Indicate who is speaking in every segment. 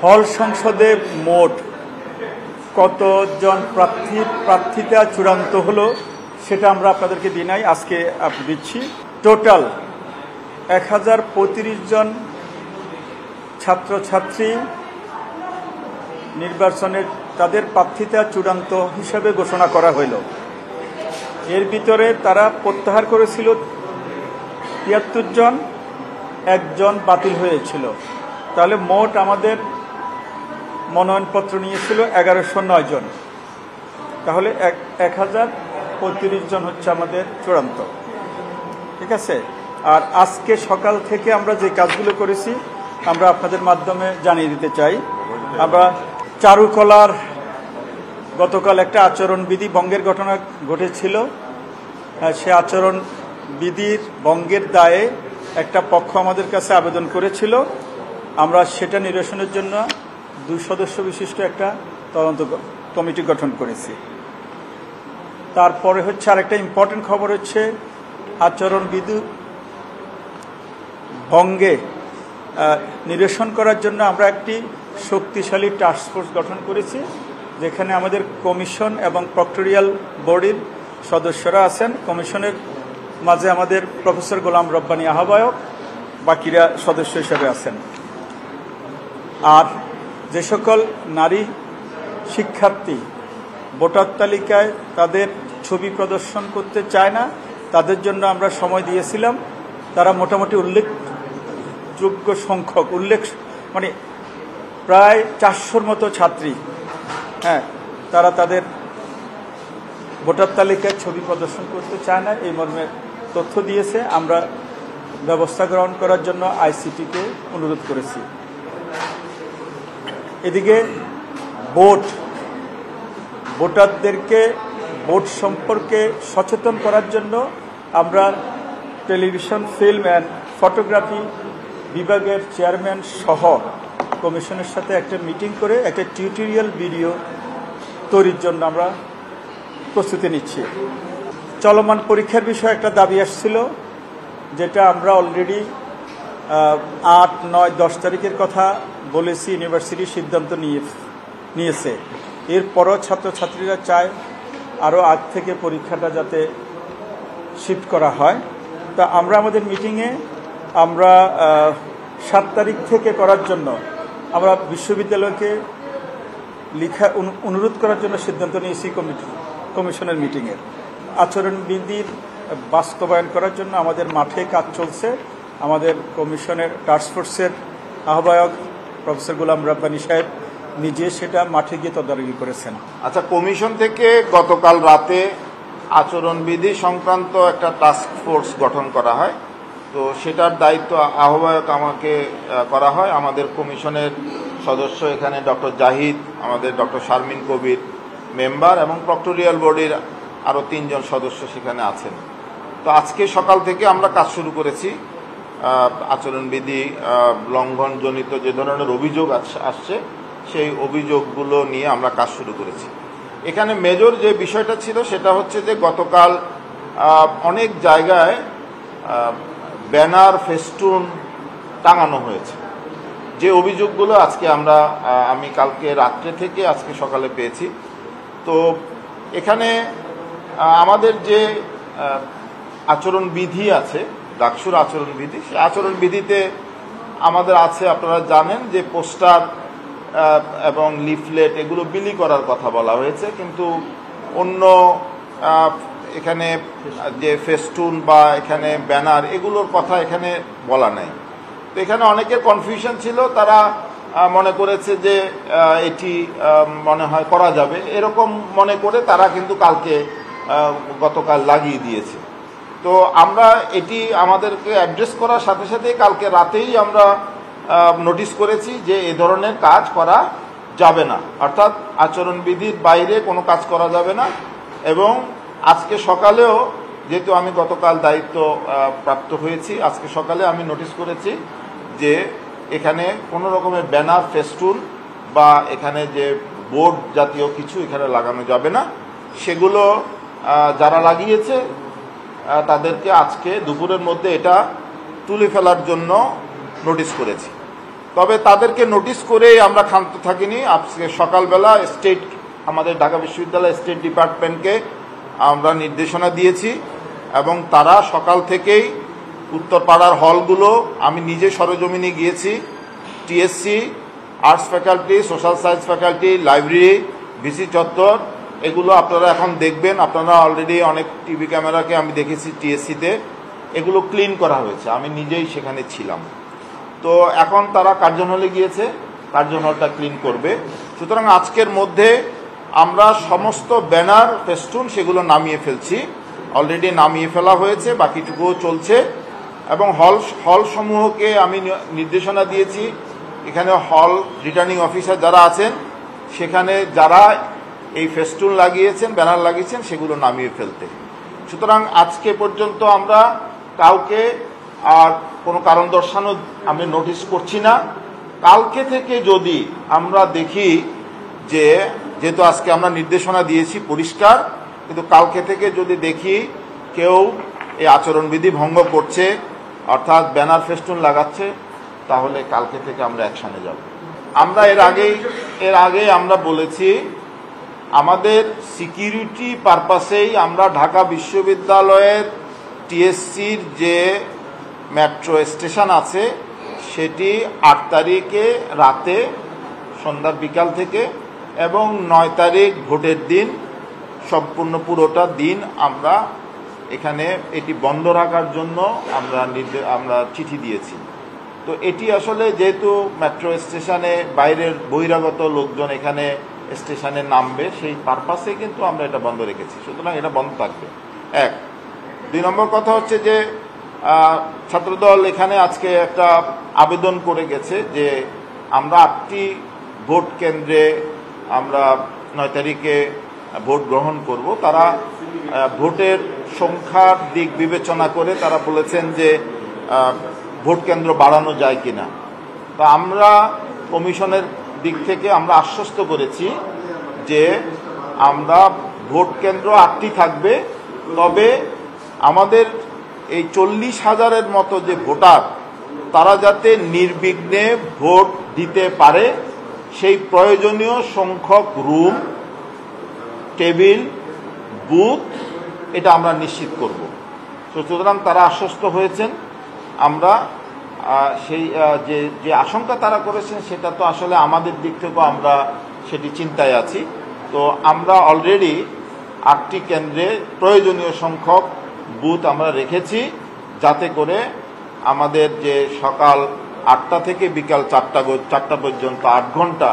Speaker 1: হল সংসদে মোট কতজন প্রার্থিতা চূড়ান্ত হলো সেটা আমরা আপনাদেরকে দিই নাই, আজকে দিচ্ছি। টোটাল 1035 জন ছাত্রছাত্রী নির্বাচনের তাদের প্রার্থিতা চূড়ান্ত হিসেবে ঘোষণা করা হইল। এর ভিতরে তারা প্রত্যাহার করেছিল 73 জন, একজন বাতিল হয়েছিল। তাহলে মোট আমাদের মনোনয়নপত্র নিয়েছিল 1109 জন। তাহলে 1035 জন হচ্ছে আমাদের চূড়ান্ত। ঠিক আছে। আর আজকে সকাল থেকে আমরা যে কাজগুলো করেছি আমরা আপনাদের মাধ্যমে জানিয়ে দিতে চাই। আমরা চারুকলার গতকাল একটা আচরণবিধি ভঙ্গের ঘটনা ঘটেছিল। সে আচরণবিধির ভঙ্গের দায়ে একটা পক্ষ আমাদের কাছে আবেদন করেছিল। আমরা সেটা নিরসনের জন্য 2 সদস্য বিশিষ্ট একটা তদন্ত কমিটি গঠন করেছি। তারপরে হচ্ছে আরেকটা ইম্পর্টেন্ট খবর হচ্ছে আচরণবিধি ভঙ্গে নিরসন করার জন্য আমরা একটি শক্তিশালী টাস্কফোর্স গঠন করেছি, যেখানে আমাদের কমিশন এবং প্রক্টোরিয়াল বোর্ডের সদস্যরা আছেন। কমিশনের মাঝে আমাদের প্রফেসর গোলাম রব্বানী আহ্বায়ক, বাকিরা সদস্য হিসেবে আছেন। আর যে সকল নারী শিক্ষার্থী ভোটার তালিকায় তাদের ছবি প্রদর্শন করতে চায় না, তাদের জন্য আমরা সময় দিয়েছিলাম। তারা মোটামুটি উল্লেখযোগ্য সংখ্যক মানে প্রায় 400-র মতো ছাত্রী, তারা তাদের ভোটার তালিকায় ছবি প্রদর্শন করতে চায় না, এই মর্মে তথ্য দিয়েছে। আমরা ব্যবস্থা গ্রহণ করার জন্য আইসিটিকে অনুরোধ করেছি। এদিকে ভোটারদেরকে ভোট সম্পর্কে সচেতন করার জন্য আমরা টেলিভিশন, ফিল্ম অ্যান্ড ফটোগ্রাফি বিভাগের চেয়ারম্যান সহ কমিশনের সাথে একটা মিটিং করে একটা টিউটোরিয়াল ভিডিও তৈরির জন্য আমরা প্রস্তুতি নিচ্ছি। চলমান পরীক্ষার বিষয়ে একটা দাবি আসছিল, যেটা আমরা অলরেডি 8, 9, 10 তারিখের কথা বলেছি। ইউনিভার্সিটি সিদ্ধান্ত নিয়েছে। এরপরও ছাত্রছাত্রীরা চায় আরও আগ থেকে পরীক্ষাটা যাতে শিফট করা হয়। তা আমরা আমাদের মিটিংয়ে আমরা 7 তারিখ থেকে করার জন্য আমরা বিশ্ববিদ্যালয়কে অনুরোধ করার জন্য সিদ্ধান্ত নিয়েছি কমিশনের মিটিংয়ের। আচরণবিধির বাস্তবায়ন করার জন্য আমাদের মাঠে কাজ চলছে। আমাদের কমিশনের টাস্কফোর্সের আহ্বায়ক প্রফেসর গোলাম রব্বানী সাহেব নিজে সেটা মাঠে গিয়ে তদারকি করেছেন।
Speaker 2: আচ্ছা, কমিশন থেকে গতকাল রাতে আচরণবিধি সংক্রান্ত একটা টাস্ক ফোর্স গঠন করা হয়। তো সেটার দায়িত্ব আহ্বায়ক আমাকে করা হয়। আমাদের কমিশনের সদস্য এখানে ডক্টর জাহিদ, আমাদের ডক্টর শারমিন কবির মেম্বার এবং প্রক্টোরিয়াল বোর্ডের আরও 3 জন সদস্য সেখানে আছেন। তো আজকে সকাল থেকে আমরা কাজ শুরু করেছি। আচরণবিধি লঙ্ঘনজনিত যে ধরনের অভিযোগ আসছে সেই অভিযোগগুলো নিয়ে আমরা কাজ শুরু করেছি। এখানে মেজর যে বিষয়টা ছিল সেটা হচ্ছে যে গতকাল অনেক জায়গায় ব্যানার, ফেস্টুন টাঙানো হয়েছে। যে অভিযোগগুলো আজকে আমি কালকে রাত্রে থেকে আজকে সকালে পেয়েছি। তো এখানে আমাদের যে আচরণবিধি আছে, ডাকসুর আচরণবিধি, সেই আচরণবিধিতে আমাদের আছে, আপনারা জানেন যে পোস্টার এবং লিফলেট এগুলো বিলি করার কথা বলা হয়েছে, কিন্তু অন্য এখানে যে ফেস্টুন বা এখানে ব্যানার এগুলোর কথা এখানে বলা নাই। তো এখানে অনেকের কনফিউশন ছিল, তারা মনে করেছে যে এটি মনে হয় করা যাবে, এরকম মনে করে তারা কিন্তু গতকাল লাগিয়ে দিয়েছে। তো আমরা এটি আমাদেরকে অ্যাড্রেস করার সাথে সাথে কালকে রাতেই আমরা নোটিশ করেছি যে এ ধরনের কাজ করা যাবে না, অর্থাৎ আচরণবিধির বাইরে কোনো কাজ করা যাবে না। এবং আজকে সকালেও, যেহেতু আমি গতকাল দায়িত্ব প্রাপ্ত হয়েছি, আজকে সকালে আমি নোটিশ করেছি যে এখানে কোনো রকমের ব্যানার, ফেস্টুন বা এখানে যে বোর্ড জাতীয় কিছু এখানে লাগানো যাবে না। সেগুলো যারা লাগিয়েছে তাদেরকে আজকে দুপুরের মধ্যে এটা তুলে ফেলার জন্য নোটিশ করেছি। তবে তাদেরকে নোটিশ করেই আমরা ক্ষান্ত থাকিনি। আজকে সকালবেলা আমাদের ঢাকা বিশ্ববিদ্যালয় স্টেট ডিপার্টমেন্টকে আমরা নির্দেশনা দিয়েছি এবং তারা সকাল থেকেই উত্তরপাড়ার হলগুলো, আমি নিজে সরেজমিনে গিয়েছি, TSC, arts faculty, social science faculty, library, VC চত্বর, এগুলো আপনারা এখন দেখবেন। আপনারা অলরেডি অনেক টিভি ক্যামেরাকে আমি দেখেছি টিএসসিতে, এগুলো ক্লিন করা হয়েছে, আমি নিজেই সেখানে ছিলাম। তো এখন তারা কার্জন হলে গিয়েছে, কার্জন হলটা ক্লিন করবে। সুতরাং আজকের মধ্যে আমরা সমস্ত ব্যানার ফেস্টুন সেগুলো নামিয়ে ফেলছি, অলরেডি নামিয়ে ফেলা হয়েছে, বাকিটুকুও চলছে। এবং হল সমূহকে আমি নির্দেশনা দিয়েছি, এখানে হল রিটার্নিং অফিসার যারা আছেন সেখানে যারা এই ফেস্টুন লাগিয়েছেন, ব্যানার লাগিয়েছেন, সেগুলো নামিয়ে ফেলতে। সুতরাং আজকে পর্যন্ত আমরা কাউকে আর কোনো কারণ দর্শানো আমি নোটিশ করছি না। কালকে থেকে যদি আমরা দেখি যে, যেহেতু আজকে আমরা নির্দেশনা দিয়েছি পরিষ্কার, কিন্তু কালকে থেকে যদি দেখি কেউ এই আচরণবিধি ভঙ্গ করছে, অর্থাৎ ব্যানার ফেস্টুন লাগাচ্ছে, তাহলে কালকে থেকে আমরা অ্যাকশনে যাব। আমরা এর আগে আমরা বলেছি আমাদের সিকিউরিটি পারপাসেই আমরা ঢাকা বিশ্ববিদ্যালয়ের টিএসসির যে মেট্রো স্টেশন আছে সেটি 8 তারিখে রাতে সন্ধ্যার বিকাল থেকে এবং 9 তারিখ ভোটের দিন সম্পূর্ণ পুরোটা দিন আমরা এখানে এটি বন্ধ রাখার জন্য আমরা চিঠি দিয়েছি। তো এটি আসলে যেহেতু মেট্রো স্টেশনে বাইরের বহিরাগত লোকজন এখানে স্টেশনে নামবে, সেই পারপাসে কিন্তু আমরা এটা বন্ধ রেখেছি। সুতরাং এটা বন্ধ থাকবে। 1। 2 নম্বর কথা হচ্ছে যে ছাত্রদল এখানে আজকে একটা আবেদন করে গেছে যে আমরা 8টি ভোট কেন্দ্রে আমরা 9 তারিখে ভোট গ্রহণ করব। তারা ভোটের সংখ্যার দিক বিবেচনা করে তারা বলেছেন যে ভোট কেন্দ্র বাড়ানো যায় কিনা। তো আমরা কমিশনের দিক থেকে আমরা আশ্বস্ত করেছি যে আমরা ভোট কেন্দ্র 8টি থাকবে, তবে আমাদের এই 40,000-এর মতো যে ভোটার তারা যাতে নির্বিঘ্নে ভোট দিতে পারে সেই প্রয়োজনীয় সংখ্যক রুম, টেবিল, বুথ এটা আমরা নিশ্চিত করব। সুতরাং তারা আশ্বস্ত হয়েছেন। আমরা সেই যে আশঙ্কা তারা করেছেন সেটা তো আসলে আমাদের দিক থেকেও আমরা সেটি চিন্তায় আছি। তো আমরা অলরেডি 8টি কেন্দ্রে প্রয়োজনীয় সংখ্যক বুথ আমরা রেখেছি, যাতে করে আমাদের যে সকাল 8টা থেকে বিকাল 4টা পর্যন্ত 8 ঘন্টা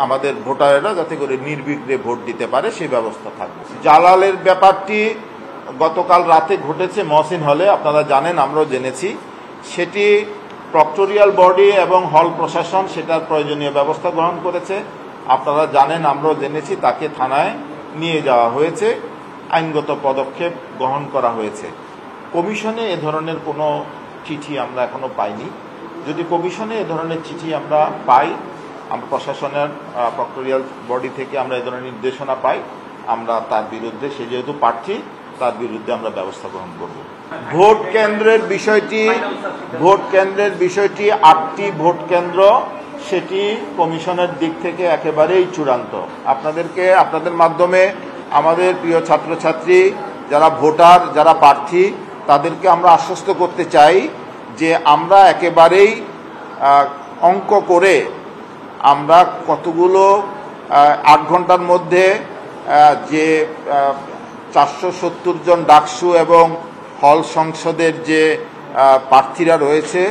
Speaker 2: আমাদের ভোটারেরা যাতে করে নির্বিঘ্নে ভোট দিতে পারে সেই ব্যবস্থা থাকবে। জালালের ব্যাপারটি গতকাল রাতে ঘটেছে মহসিন হলে, আপনারা জানেন, আমরাও জেনেছি। সেটি প্রক্টোরিয়াল বডি এবং হল প্রশাসন সেটার প্রয়োজনীয় ব্যবস্থা গ্রহণ করেছে। আপনারা জানেন, আমরাও জেনেছি, তাকে থানায় নিয়ে যাওয়া হয়েছে, আইনগত পদক্ষেপ গ্রহণ করা হয়েছে। কমিশনে এ ধরনের কোনো চিঠি আমরা এখনো পাইনি। যদি কমিশনে এ ধরনের চিঠি আমরা পাই, আমরা প্রশাসনের প্রক্টোরিয়াল বডি থেকে আমরা এ ধরনের নির্দেশনা পাই, আমরা তার বিরুদ্ধে, সে যেহেতু প্রার্থী, তার বিরুদ্ধে আমরা ব্যবস্থা গ্রহণ করব। ভোট কেন্দ্রের বিষয়টি 8টি ভোট কেন্দ্র, সেটি কমিশনের দিক থেকে একেবারেই চূড়ান্ত। আপনাদের মাধ্যমে আমাদের প্রিয় ছাত্রছাত্রী যারা ভোটার, যারা প্রার্থী, তাদেরকে আমরা আশ্বস্ত করতে চাই যে আমরা একেবারেই অঙ্ক করে আমরা কতগুলো 8 ঘন্টার মধ্যে যে 470 জন ডাকসু এবং হল সংসদের যে প্রার্থীরা রয়েছে,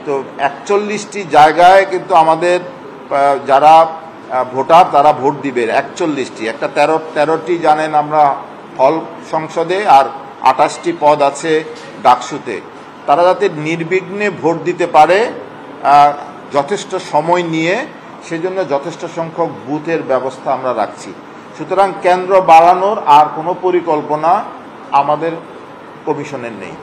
Speaker 2: তো 41টি জায়গায় কিন্তু আমাদের যারা ভোটার তারা ভোট দিবে 41টি, একটা 13টি জানেন আমরা হল সংসদে, আর 28টি পদ আছে ডাকসুতে। তারা যাতে নির্বিঘ্নে ভোট দিতে পারে যথেষ্ট সময় নিয়ে, সেজন্য যথেষ্ট সংখ্যক বুথের ব্যবস্থা আমরা রাখছি। সুতরাং কেন্দ্র বাড়ানোর আর কোনো পরিকল্পনা আমাদের কমিশনের নেই।